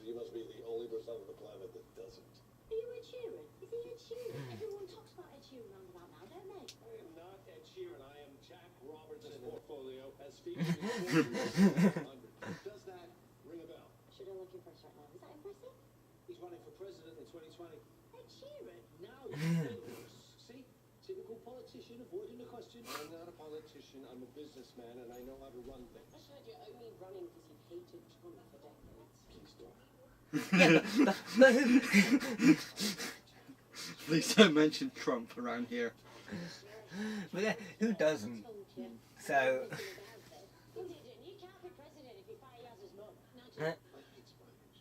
You must be the only person on the planet that doesn't. Are you Ed Sheeran? Is he Ed Sheeran? Everyone talks about Ed Sheeran round about now, don't they? I am not Ed Sheeran. I am Jack Roberts' portfolio as featured in 100. Does that ring a bell? Should I look impressed right now? Is that impressive? He's running for president in 2020. Ed Sheeran? Now, see? Typical politician avoiding the question. I'm not a politician. I'm a businessman, and I know how to run things. I heard you're only running because you've hated Trump for decades. Please don't. Please don't mention Trump around here. But yeah, who doesn't? So. You can't be president if you fire Yaz's mum. I hate spiders.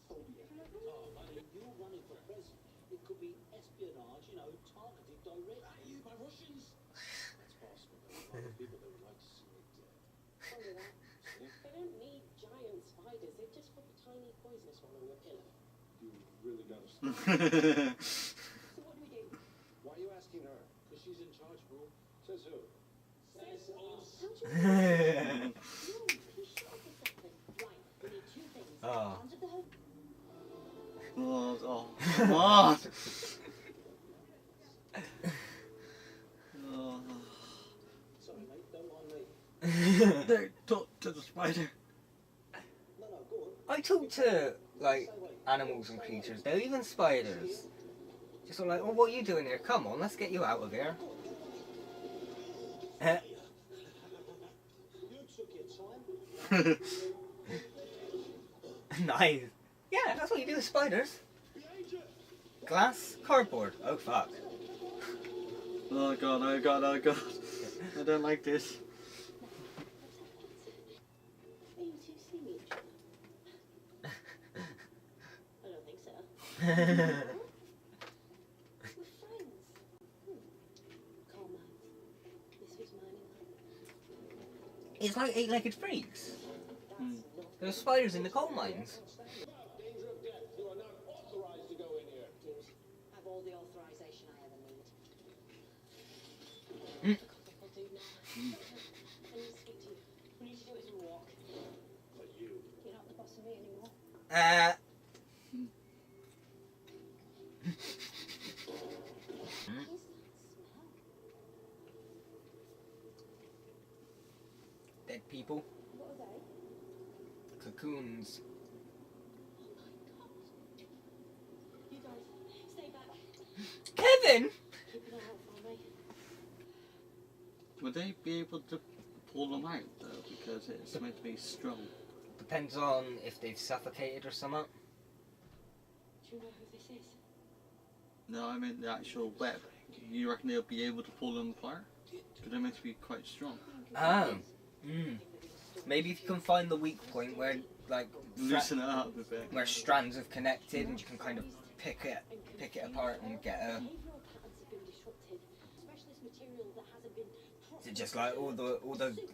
Phobia. Oh, honey, you're running for president. It could be espionage, you know, targeted directly. Are you by Russians? That's possible. There are a lot of people that would like to see me dead. Funny that. They don't need giant spiders. They've just got a tiny poisonous one on your pillow. You really gotta stop. So what do we do? Why are you asking her? Because she's in charge, bro. Says who? Says us. How do you Oh. he shut up a second. Right, we need two things. Oh. Under the hood. Oh, come on! Oh. Sorry, mate. Don't mind me. Don't talk to the spider. No, go on. I talk to, like, animals and creatures, though, even spiders. Just sort of like, oh, what are you doing here? Come on, let's get you out of here. You took your time. Nice. Yeah, that's what you do with spiders. Glass, cardboard. Oh, fuck. Oh god, oh god, oh god. I don't like this. Are you two seeing each other? I don't think so. We're friends. Coal mines. This was mining. It's like eight-legged freaks. That's not. There's spiders in the coal mines. Danger of death. You are not authorized to go in here. Dude, have all the authorization I ever need. Mm. I'll do now. I need to speak to you. We need to do it as we walk. But you. You're not the boss of me anymore. What is that smell? Dead people. What are they? Cocoons. Oh my god. You guys, stay back. Kevin! Keep an eye out for me. Would they be able to pull them out though? Because it's meant to be strong. Depends on if they've suffocated or something. Do you know who this is? No, I meant the actual web. You reckon they'll be able to pull them apart? Because they're meant to be quite strong. Oh. Maybe if you can find the weak point where, like, Loosen it up a bit. where strands have connected and you can kind of pick it apart and get a... Behavioural patterns have been disrupted. Specialist material that hasn't been Is it just like all the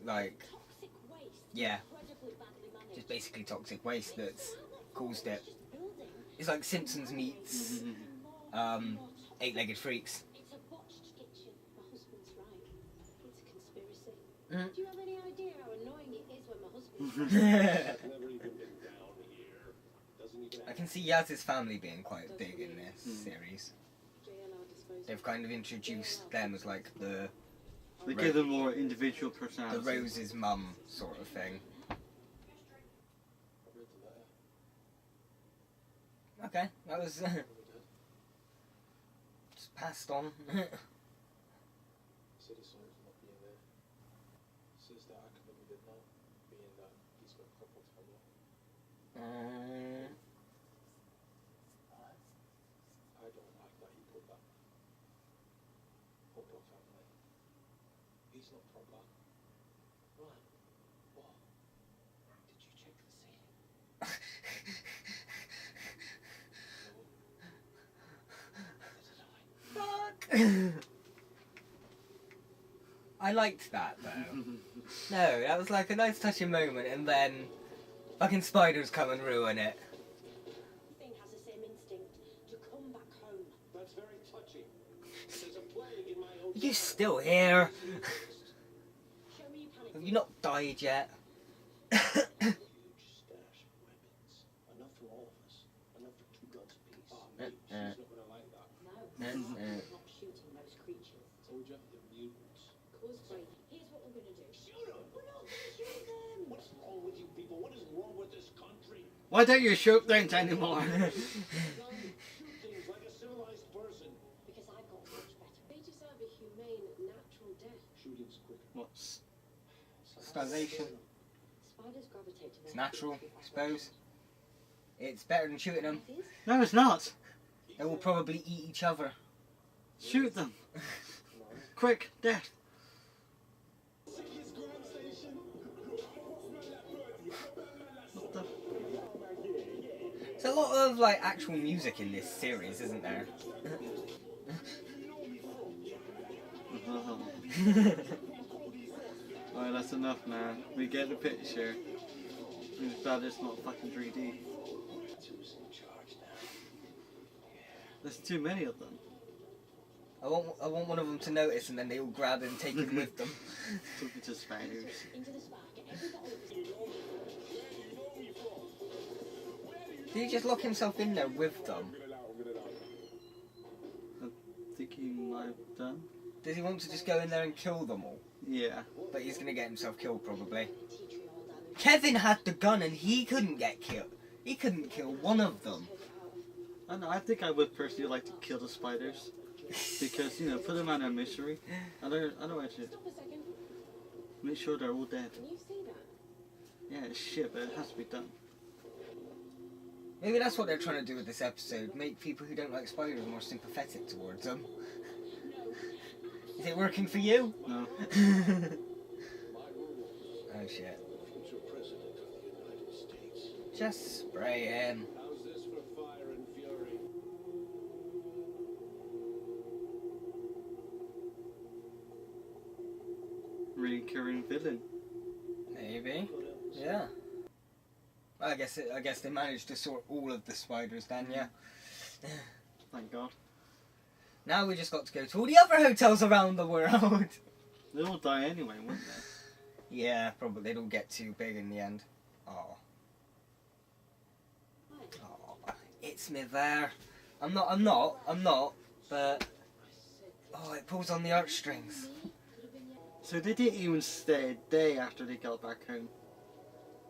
like, toxic waste. yeah, Incredibly badly managed. just basically toxic waste that's caused it. Just building. It's like Simpsons meets Eight-Legged Freaks. It's a botched kitchen. My husband's right. It's a conspiracy. Mm. Do you have any idea how annoying it is when my husband's I've never even been down here. Doesn't even I can see Yaz's family being quite big in this series. JLR disposal? They've kind of introduced them as like the They give them more individual personality. Rose's mum sort of thing. I read the letter. Okay, that was just passed on. Said he's sorry for not being there. Says that I could maybe did not, being that he's got a couple of family. I don't like that he put that. Proper family. He's not proper. Right. What? Did you check the scene? Fuck. I liked that though. No, that was like a nice touching moment, and then fucking spiders come and ruin it. Everything has the same instinct to come back home. That's very touching. There's a plague in my own. Are you still here? Show me you panic. Have you not died yet? Huge stash of weapons. Enough for to all of us. I left her 2 guns apiece. Oh, mate, she's not gonna like that. No, not shooting most creatures. Told you, the mutants. Causeway, here's what we're gonna do. Shoot them! We're not gonna shoot them! What's wrong with you people? What is wrong with this country? Why don't you shoot things anymore? Shoot things like a civilized person. Because I've got much better. They deserve a humane, natural death. Shooting's quicker. What's Starvation. Spiders gravitate to It's their natural, I suppose. It's better than shooting them. It is. no, it's not. They will probably eat each other. Shoot them. Quick, death. What the? There's a lot of like actual music in this series, isn't there? Oh. Alright, that's enough now. We get the picture. It's bad it's not fucking 3D. There's too many of them. I want one of them to notice, and then they all grab him, take him with them. Talking to spiders. Into the spark. Everybody. Did he just lock himself in there with them? I think he might have done. Does he want to just go in there and kill them all? Yeah. But he's gonna get himself killed probably. Kevin had the gun and he couldn't get killed. He couldn't kill one of them. I don't know, I think I would personally like to kill the spiders. Because, you know, put them out of misery. Otherwise, you Stop a second. make sure they're all dead. Can you see that? Yeah, it's shit, but it has to be done. Maybe that's what they're trying to do with this episode. Make people who don't like spiders more sympathetic towards them. Is it working for you? No. Oh shit. Future president of the United States. Just spray him. How's this for fire and fury? Recurring villain. Maybe. Yeah. I guess they managed to sort all of the spiders then, yeah. Thank God. Now we just got to go to all the other hotels around the world. They'll all die anyway, wouldn't they? Yeah, probably they'd all get too big in the end. Oh. Oh, it's me there. I'm not, but oh, it pulls on the heartstrings. So they didn't even stay a day after they got back home.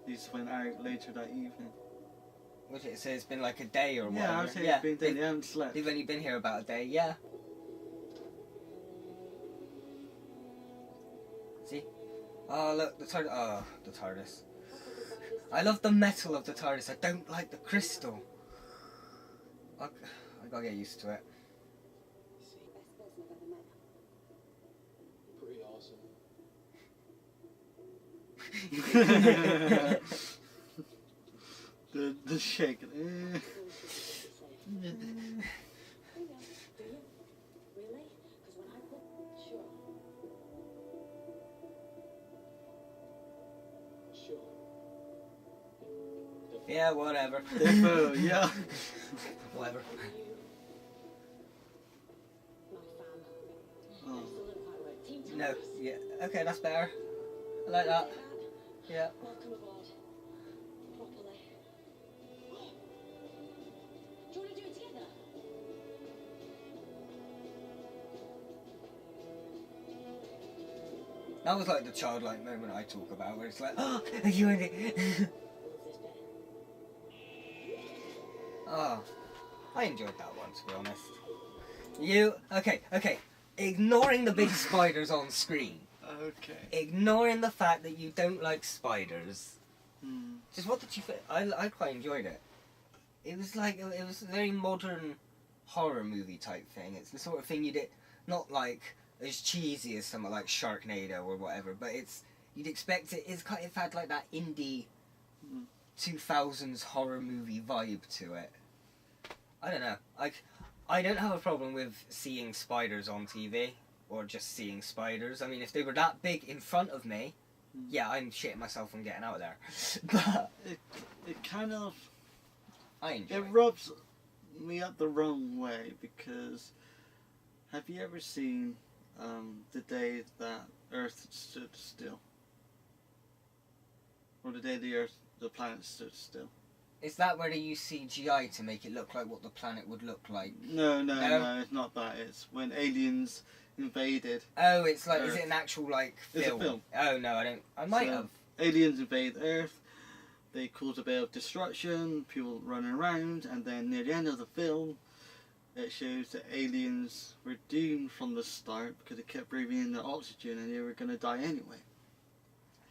They just went out later that evening. What did it say? It's been like a day or whatever. Yeah, I'd say it's been a day. They haven't slept. They've only been here about a day, yeah. See? Oh, look, the TARDIS. Oh, the TARDIS. I love the metal of the TARDIS. I don't like the crystal. I gotta get used to it. Pretty awesome. the shaking. Really? Because when I put... Sure. Sure. Yeah, whatever. Defo, yeah. Whatever. My fam. Oh. Still don't quite work. Team No, Thomas. yeah. Okay, that's better. I like that. Yeah. Welcome aboard. Properly. Do you want to do it together? That was like the childlike moment I talk about, where it's like, oh, are you in it? All of this bit. Oh, I enjoyed that one, to be honest. Okay. Ignoring the big spiders on screen. Okay. Ignoring the fact that you don't like spiders. Hmm. Just what did you think? I quite enjoyed it. It was like, it was a very modern horror movie type thing. It's the sort of thing not like as cheesy as something like Sharknado or whatever, but you'd expect it had like that indie 2000s horror movie vibe to it. I don't know. I don't have a problem with seeing spiders on TV or just seeing spiders. I mean, if they were that big in front of me, yeah, I'm shitting myself and getting out of there. But It kind of... I enjoy It it. rubs me up the wrong way because have you ever seen the day that Earth stood still? Or the day the planet stood still? Is that where they use CGI to make it look like what the planet would look like? No, No? it's not that. It's when aliens invaded. Oh, it's like, is Earth. it an actual, like, It's a film? film. Oh, no, I might So, have. Aliens invade Earth. They cause a bit of destruction, people running around, and then near the end of the film, it shows that aliens were doomed from the start because they kept breathing in the oxygen and they were going to die anyway.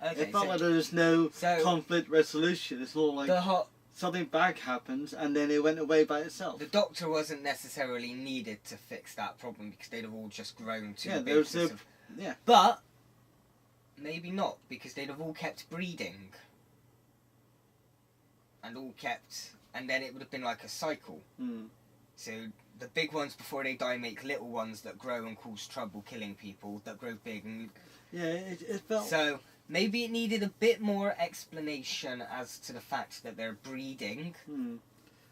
Okay, It felt like there was no so conflict resolution. It's more like something bad happens and then it went away by itself. the Doctor wasn't necessarily needed to fix that problem because they'd have all just grown to Yeah, the there was basis no- of... yeah. But, maybe not, because they'd have all kept breeding. And all kept... And then it would have been like a cycle. Hmm. So, the big ones before they die make little ones that grow and cause trouble killing people, that grow big and... Yeah, it felt... So, maybe it needed a bit more explanation as to the fact that they're breeding, Hmm.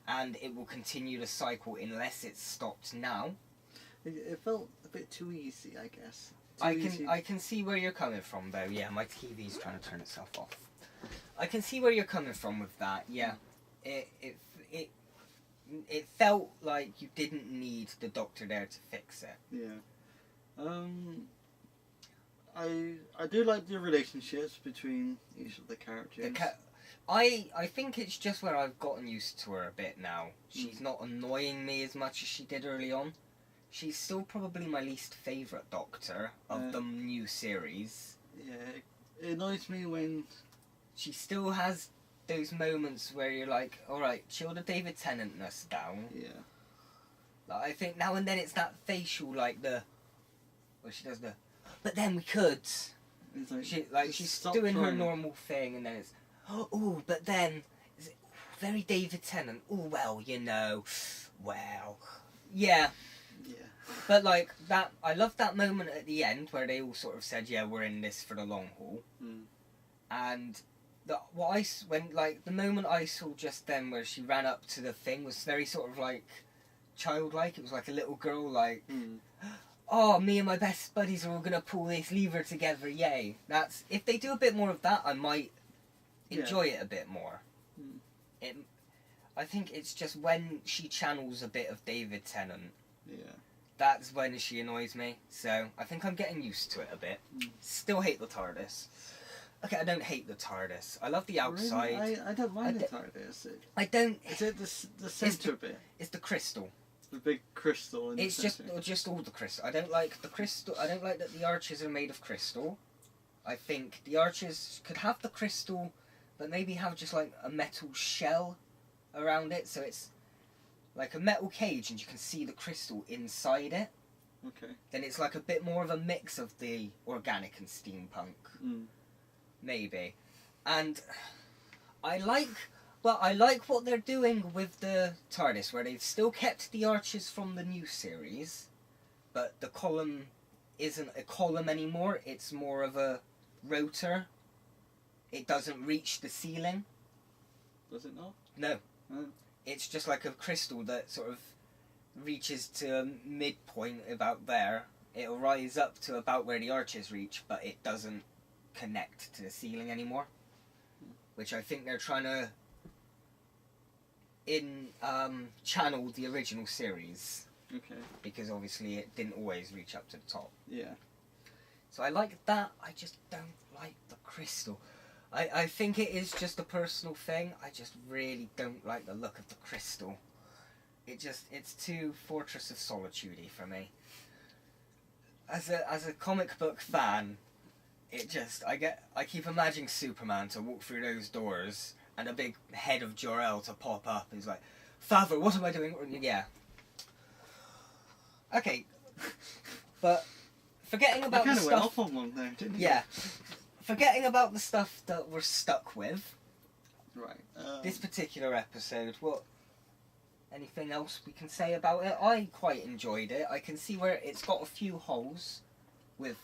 and it will continue the cycle unless it's stopped now. It felt a bit too easy, I guess. I can see where you're coming from, though. Yeah, my TV's trying to turn itself off. I can see where you're coming from with that. Yeah, it felt like you didn't need the Doctor there to fix it. Yeah. I do like the relationships between each of the characters. I think it's just where I've gotten used to her a bit now. She's not annoying me as much as she did early on. She's still probably my least favourite Doctor of the new series. Yeah, it annoys me when... She still has those moments where you're like, alright, chill the David Tennantness down. Yeah. Like, I think now and then it's that facial, like where she does the, but then we could. It's She's stop doing her trying. normal thing, and then it's, oh, but then, is it very David Tennant? Oh, well, yeah. Yeah. But like that, I love that moment at the end where they all sort of said, yeah, we're in this for the long haul. Mm. And the moment I saw just then where she ran up to the thing was very sort of like childlike. It was like a little girl, like, oh, me and my best buddies are all gonna pull this lever together, yay. That's, if they do a bit more of that, I might enjoy it a bit more. I think it's just when she channels a bit of David Tennant, that's when she annoys me. So I think I'm getting used to it a bit. Still hate the TARDIS. Okay, I don't hate the TARDIS. I love the outside. Really? I don't mind the TARDIS. I don't. Is it the centre bit? It's the crystal. The big crystal in It's the centre. just all the crystal. I don't like the crystal. I don't like that the arches are made of crystal. I think the arches could have the crystal, but maybe have just like a metal shell around it, so it's like a metal cage and you can see the crystal inside it. Okay. Then it's like a bit more of a mix of the organic and steampunk. Maybe. And I like what they're doing with the TARDIS, where they've still kept the arches from the new series, but the column isn't a column anymore, it's more of a rotor. It doesn't reach the ceiling. Does it not? No. Oh. It's just like a crystal that sort of reaches to a midpoint about there. It'll rise up to about where the arches reach, but it doesn't connect to the ceiling anymore. Which I think they're trying to channel the original series. Okay. Because obviously it didn't always reach up to the top. Yeah. So I like that, I just don't like the crystal. I think it is just a personal thing. I just really don't like the look of the crystal. It's too Fortress of Solitude-y for me. As a comic book fan, I keep imagining Superman to walk through those doors and a big head of Jor-El to pop up and he's like, Father, what am I doing? Yeah. Okay. But forgetting about the I kind of went stuff... off on one there, didn't you? Yeah. Forgetting about the stuff that we're stuck with, Right. this particular episode, anything else we can say about it? I quite enjoyed it. I can see where it's got a few holes with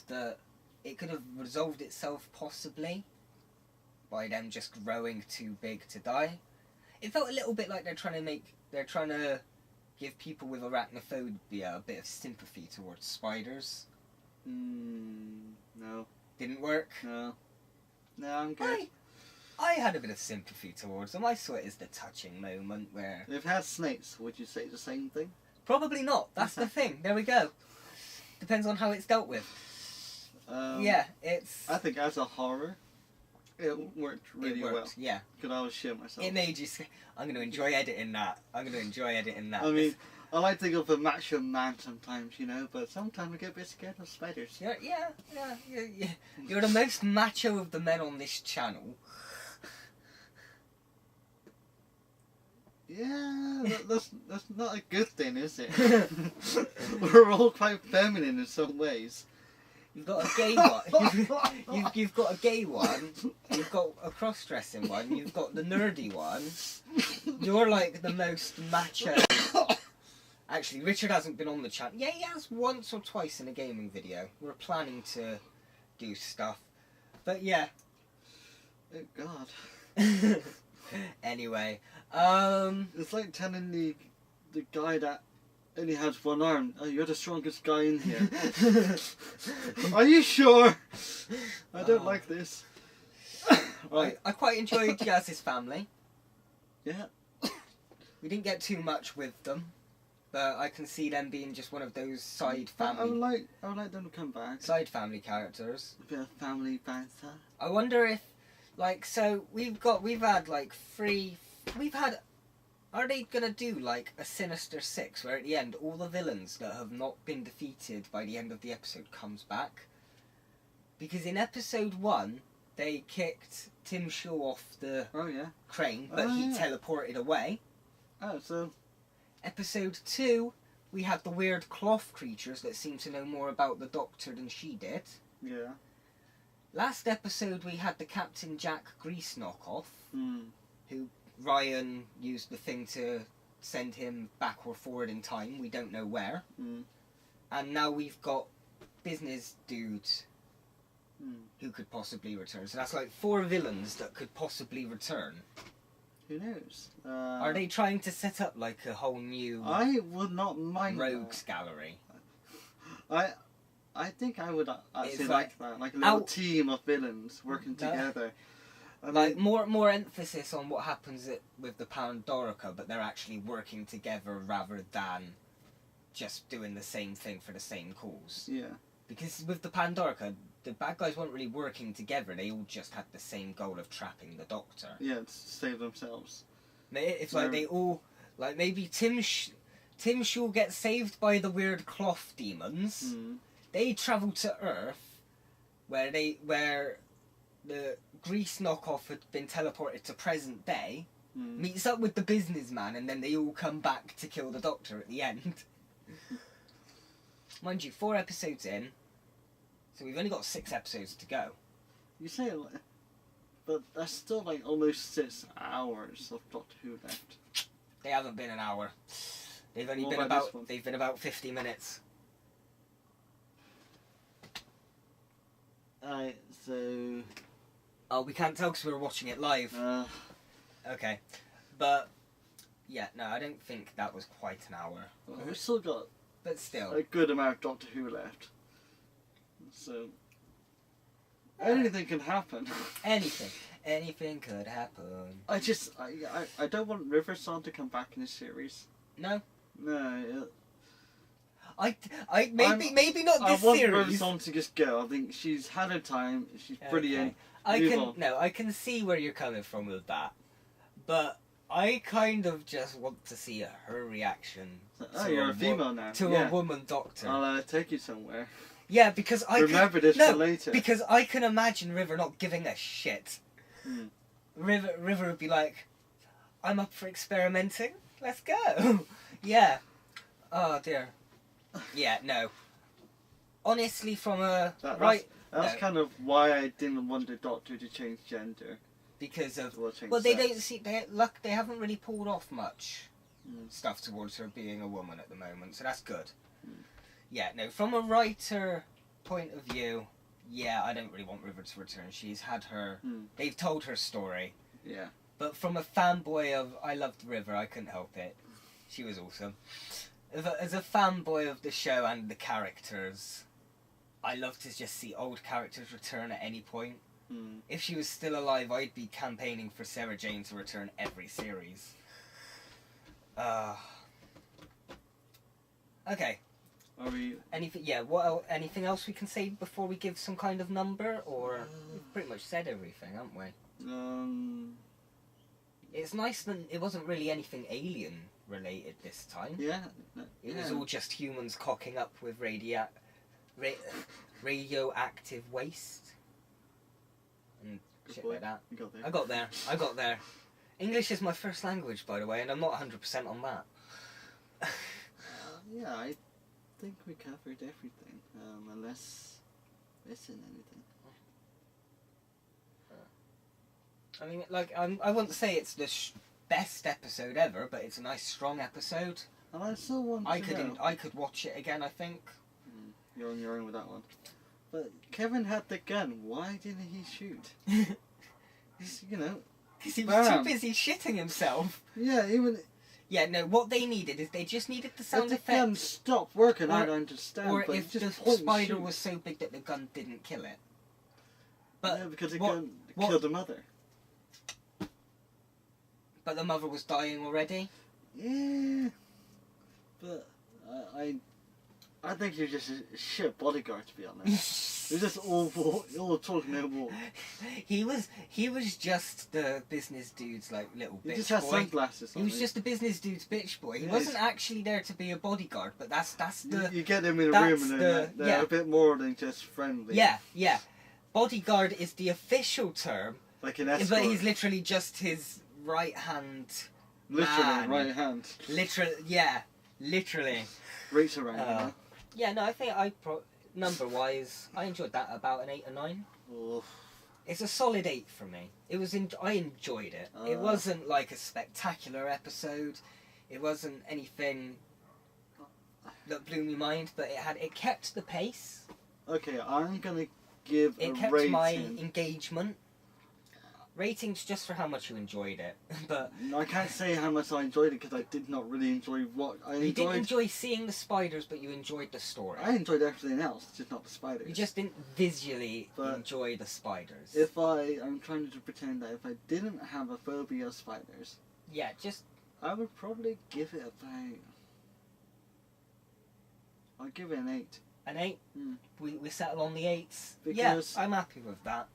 it could have resolved itself possibly by them just growing too big to die. It felt a little bit like they're trying to give people with arachnophobia a bit of sympathy towards spiders. No. Didn't work. No. No, I'm good. I had a bit of sympathy towards them. I saw it as the touching moment where... If it had snakes, would you say the same thing? Probably not. That's the thing. There we go. Depends on how it's dealt with. Yeah, it's... I think as a horror, it worked really well. Yeah. Because I was shit myself. It made you say, I'm going to enjoy editing that. I'm going to enjoy editing that. I mean, I like to go for macho man sometimes, you know, but sometimes I get a bit scared of spiders. You're the most macho of the men on this channel. Yeah, that's not a good thing, is it? We're all quite feminine in some ways. You've got a gay one. You've got a gay one. You've got a cross-dressing one. You've got the nerdy one. You're like the most macho. Actually, Richard hasn't been on the channel. Yeah, he has once or twice in a gaming video. We're planning to do stuff. But yeah. Oh God. Anyway, it's like telling the guy that only has one arm, oh, you're the strongest guy in here. Are you sure? I don't like this. Right. I quite enjoyed Jazz's family. Yeah. We didn't get too much with them, but I can see them being just one of those side family. I would like them to come back. Side family characters. A bit of family banter. I wonder if, like, so we've had like are they gonna do like a Sinister Six where at the end all the villains that have not been defeated by the end of the episode comes back? Because in episode 1 they kicked Tim Shaw off the crane, but he teleported away. Oh, so Episode 2 we had the weird cloth creatures that seemed to know more about the Doctor than she did. Yeah. Last episode we had the Captain Jack Grease knockoff, who Ryan used the thing to send him back or forward in time, we don't know where. And now we've got business dudes who could possibly return. So that's like 4 villains that could possibly return. Who knows? Are they trying to set up like a whole new I would not mind rogues gallery? I think I would actually It's like that. Like a little team of villains working together. Like more emphasis on what happens with the Pandorica, but they're actually working together rather than just doing the same thing for the same cause. Yeah. Because with the Pandorica, the bad guys weren't really working together. They all just had the same goal of trapping the Doctor. Yeah, to save themselves. It's like they all, like maybe Tim Shaw gets saved by the weird cloth demons. They travel to Earth, where the Grease knockoff had been teleported to present day, meets up with the businessman, and then they all come back to kill the Doctor at the end. Mind you, 4 episodes in, so we've only got 6 episodes to go. You say it, but that's still like almost 6 hours of Doctor Who left. They haven't been an hour. They've only been about 50 minutes. Alright, so... Oh, we can't tell because we were watching it live. Okay. But, yeah, no, I don't think that was quite an hour. Well, we've still got but still a good amount of Doctor Who left. So... anything can happen. Anything could happen. I don't want Riversong to come back in this series. No? No. Maybe not this series. I want Riversong to just go. I think she's had her time. She's brilliant. I can see where you're coming from with that, but I kind of just want to see her reaction. You're a female now. To a woman Doctor. I'll take you somewhere. Yeah, because I remember this for later. Because I can imagine River not giving a shit. River would be like, "I'm up for experimenting. Let's go." Yeah. Oh dear. Yeah. No. Honestly, from a That's kind of why I didn't want the Doctor to change gender. Because of they don't see they haven't really pulled off much stuff towards her being a woman at the moment, so that's good. Yeah, no, from a writer point of view, yeah, I don't really want River to return. She's had her they've told her story. Yeah. But from a fanboy of I loved River, I couldn't help it. She was awesome. As a fanboy of the show and the characters, I love to just see old characters return at any point. If she was still alive, I'd be campaigning for Sarah Jane to return every series. Okay. Are we? Anything? Yeah. What? Anything else we can say before we give some kind of number, or we've pretty much said everything, haven't we? It's nice that it wasn't really anything alien related this time. Yeah. It was all just humans cocking up with radioactive waste and shit like that. You got there. I got there. English is my first language, by the way, and I'm not 100% on that. Yeah, I think we covered everything, unless missing anything. I mean, like, I wouldn't say it's the best episode ever, but it's a nice, strong episode. And I still want to know. I could watch it again, I think. You're on your own with that one. But Kevin had the gun. Why didn't he shoot? Because he was bam. too busy shitting himself. Yeah, even Yeah, no, what they needed is they just needed the sound if the gun effects. stopped working, Or- I don't understand. Or but if just the point and spider shoot. was so big that the gun didn't kill it. But yeah, because the what- gun what- killed the mother. but the mother was dying already. Yeah, but I think you're just a shit bodyguard, to be honest. You're just all talk, no walk. He was just the business dude's like little He bitch just has boy. sunglasses on. He was just the business dude's bitch boy. He Yeah, wasn't actually there to be a bodyguard, but that's the You get them in a that's room and the- they're yeah. a bit more than just friendly. yeah. Bodyguard is the official term, Like an escort. but he's literally just his right hand. literally man. right hand. Literally. Reach around. Yeah, no, I think number wise, I enjoyed that about an 8 or 9. Oh, It's a solid 8 for me. I enjoyed it. It wasn't like a spectacular episode. It wasn't anything that blew my mind, but it kept the pace. okay, I'm gonna give It a kept rating. my engagement. Ratings just for how much you enjoyed it, but I can't say how much I enjoyed it because I did not really enjoy what I you didn't enjoyed. enjoy seeing the spiders, but you enjoyed the story. I enjoyed everything else, just not the spiders. You just didn't visually But enjoy the spiders. I'm trying to pretend that if I didn't have a phobia of spiders, Yeah, just I would probably give it about. I'll give it an 8. an 8. Hmm. We settle on the 8s. Because- yeah, I'm happy with that.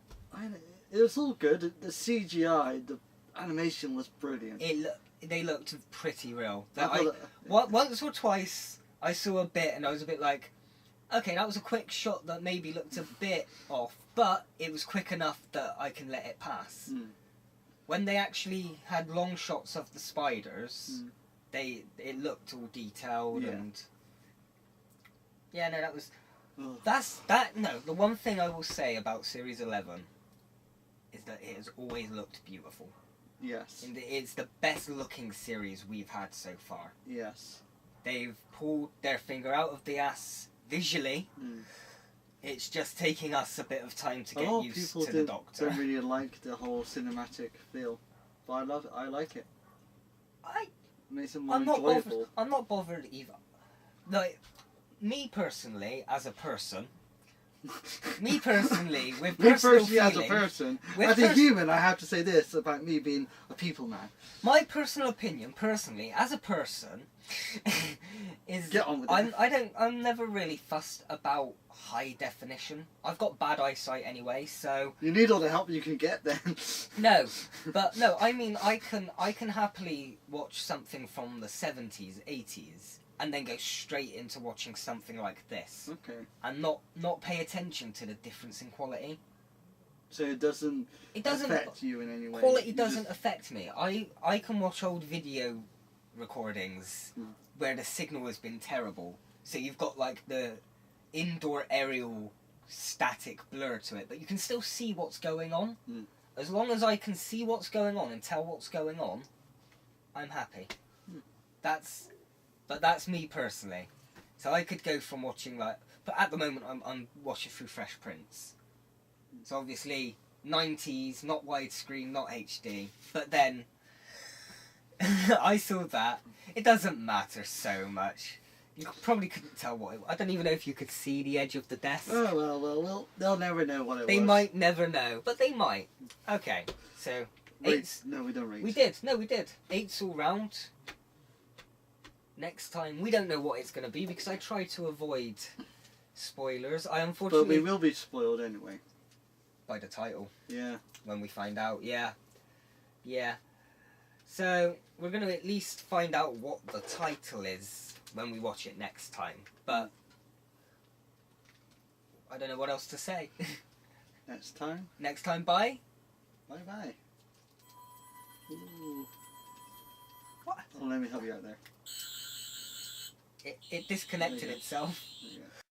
It was all good. The CGI, the animation was brilliant. They looked pretty real. I thought Once or twice I saw a bit and I was a bit like, okay, that was a quick shot that maybe looked a bit off, but it was quick enough that I can let it pass. Mm. When they actually had long shots of the spiders, it looked all detailed Yeah. and yeah, no, that was Ugh. the one thing I will say about Series 11 is that it has always looked beautiful. Yes. And it's the best looking series we've had so far. Yes. They've pulled their finger out of the ass visually. Mm. It's just taking us a bit of time to A lot get of used people to the Doctor. don't really like the whole cinematic feel, but I love it. I like it. I It makes it more I'm not enjoyable. bothered. I'm not bothered either. Like me personally, as a person, me personally with Me personal personally, as a feeling, person, with as a pers- human, I have to say this about me being a people man. my personal opinion, personally, as a person, is Get on with it. I'm never really fussed about high definition. I've got bad eyesight anyway, so You need all the help you can get then. no. But no, I mean I can happily watch something from the 70s, 80s, and then go straight into watching something like this, Okay. and not pay attention to the difference in quality. So it doesn't It affect you in any way. quality You doesn't just- affect me. I can watch old video recordings Mm. where the signal has been terrible. So you've got like the indoor aerial static blur to it, but you can still see what's going on. Mm. As long as I can see what's going on and tell what's going on, I'm happy. Mm. That's me personally. So I could go from watching but at the moment I'm watching through Fresh Prince. So obviously 90s, not widescreen, not HD. But then I saw that. It doesn't matter so much. You probably couldn't tell what it was. I don't even know if you could see the edge of the desk. Oh, well, they'll never know what it They was. might never know, but they might. Okay, so Rate. No, we don't rate. we did. No, we did. 8's all round. Next time, we don't know what it's going to be because I try to avoid spoilers. I But unfortunately... we will be spoiled anyway. By the title. Yeah. When we find out, yeah. Yeah. So, we're going to at least find out what the title is when we watch it next time. But, I don't know what else to say. Next time. Next time, bye. Bye-bye. Ooh. What? Oh, let me help you out there. It disconnected There you go. itself. There you go.